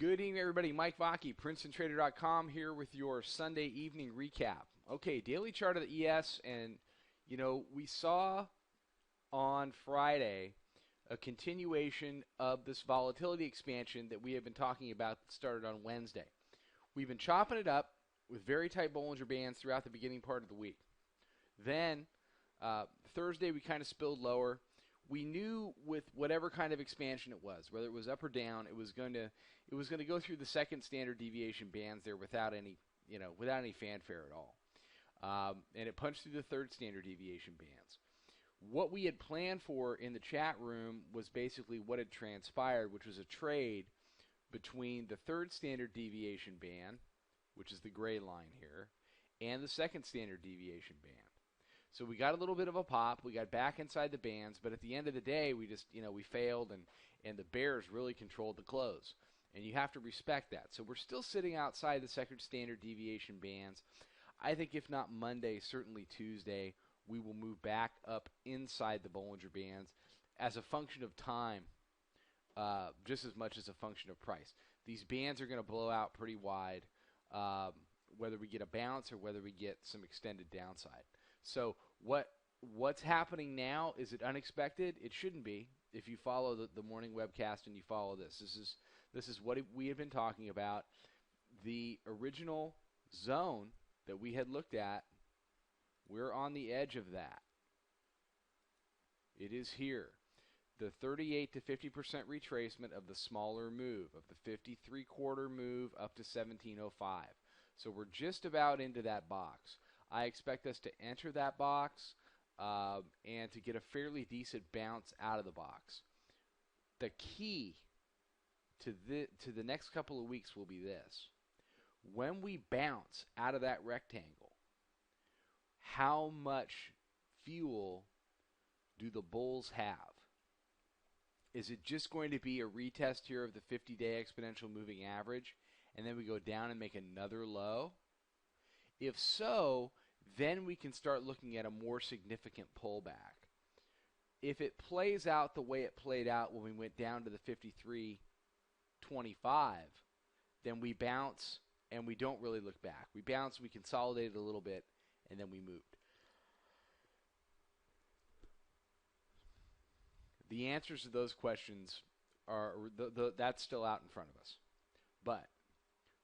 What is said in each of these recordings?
Good evening, everybody. Mike Vacchi, PrincetonTrader.com, here with your Sunday evening recap. Okay, daily chart of the ES, and we saw on Friday a continuation of this volatility expansion that we have been talking about that started on Wednesday. We've been chopping it up with very tight Bollinger Bands throughout the beginning part of the week. Then Thursday we kind of spilled lower. We knew with whatever kind of expansion it was, whether it was up or down, it was going to go through the second standard deviation bands there without any fanfare at all, and it punched through the third standard deviation bands. What we had planned for in the chat room was basically what had transpired, which was a trade between the third standard deviation band, which is the gray line here, and the second standard deviation band. So we got a little bit of a pop. We got back inside the bands, but at the end of the day, we just, we failed, and the bears really controlled the close. And you have to respect that. So we're still sitting outside the second standard deviation bands. I think if not Monday, certainly Tuesday, we will move back up inside the Bollinger Bands as a function of time, just as much as a function of price. These bands are going to blow out pretty wide, whether we get a bounce or whether we get some extended downside. So what's happening now, is it unexpected? It shouldn't be. If you follow the morning webcast and you follow this is what we had been talking about. The original zone that we had looked at, we're on the edge of that. It is here. The 38 to 50% retracement of the smaller move, of the 53-quarter move up to 1705. So we're just about into that box. I expect us to enter that box and to get a fairly decent bounce out of the box. The key to the next couple of weeks will be this. When we bounce out of that rectangle, how much fuel do the bulls have? Is it just going to be a retest here of the 50-day exponential moving average, and then we go down and make another low? If so, then we can start looking at a more significant pullback. If it plays out the way it played out when we went down to the 53.25, then we bounce and we don't really look back. We bounce, we consolidated a little bit, and then we moved. The answers to those questions are that's still out in front of us. But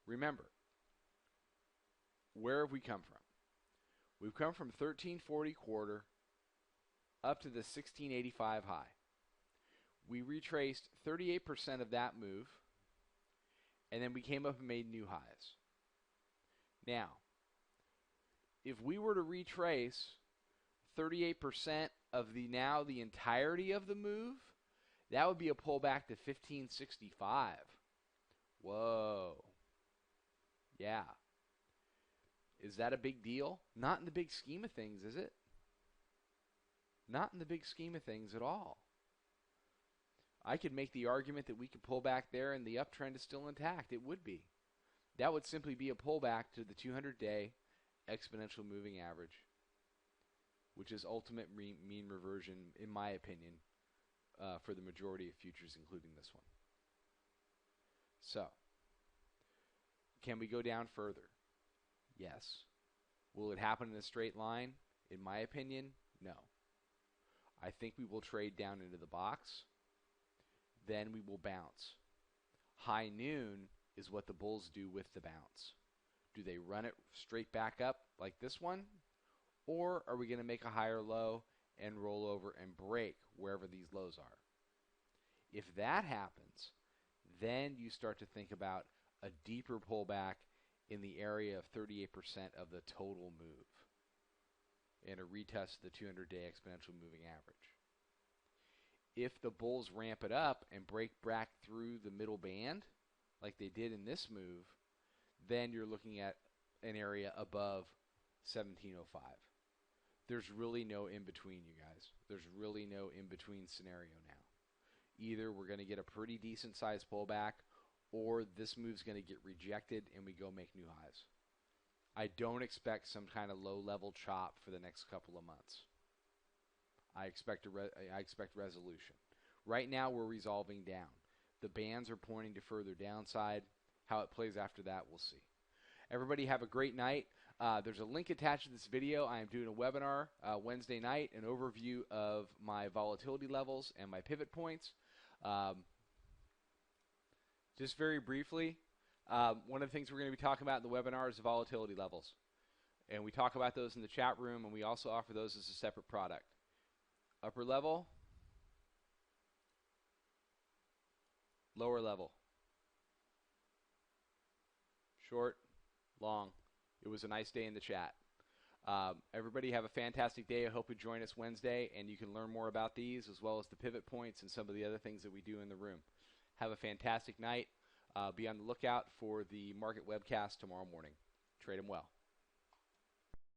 remember, where have we come from? We've come from 1340 quarter up to the 1685 high. We retraced 38% of that move, and then we came up and made new highs. Now, if we were to retrace 38% of the entirety of the move, that would be a pullback to 1565. Whoa. Yeah. Is that a big deal? Not in the big scheme of things, is it? Not in the big scheme of things at all. I could make the argument that we could pull back there and the uptrend is still intact. It would be. That would simply be a pullback to the 200-day exponential moving average, which is ultimate mean reversion, in my opinion, for the majority of futures, including this one. So, can we go down further? Yes. Will it happen in a straight line? In my opinion, no. I think we will trade down into the box. Then we will bounce. High noon is what the bulls do with the bounce. Do they run it straight back up like this one? Or are we going to make a higher low and roll over and break wherever these lows are? If that happens, then you start to think about a deeper pullback in the area of 38% of the total move and a retest of the 200-day exponential moving average. If the bulls ramp it up and break back through the middle band, like they did in this move, then you're looking at an area above 1705. There's really no in-between, you guys. There's really no in-between scenario now. Either we're going to get a pretty decent sized pullback, or this move's going to get rejected and we go make new highs. I don't expect some kind of low-level chop for the next couple of months. I expect resolution. Right now we're resolving down. The bands are pointing to further downside. How it plays after that, we'll see. Everybody have a great night. There's a link attached to this video. I am doing a webinar Wednesday night, an overview of my volatility levels and my pivot points. Just very briefly, one of the things we're going to be talking about in the webinar is the volatility levels. And we talk about those in the chat room, and we also offer those as a separate product. Upper level, lower level, short, long. It was a nice day in the chat. Everybody have a fantastic day. I hope you join us Wednesday, and you can learn more about these as well as the pivot points and some of the other things that we do in the room. Have a fantastic night. Be on the lookout for the market webcast tomorrow morning. Trade them well.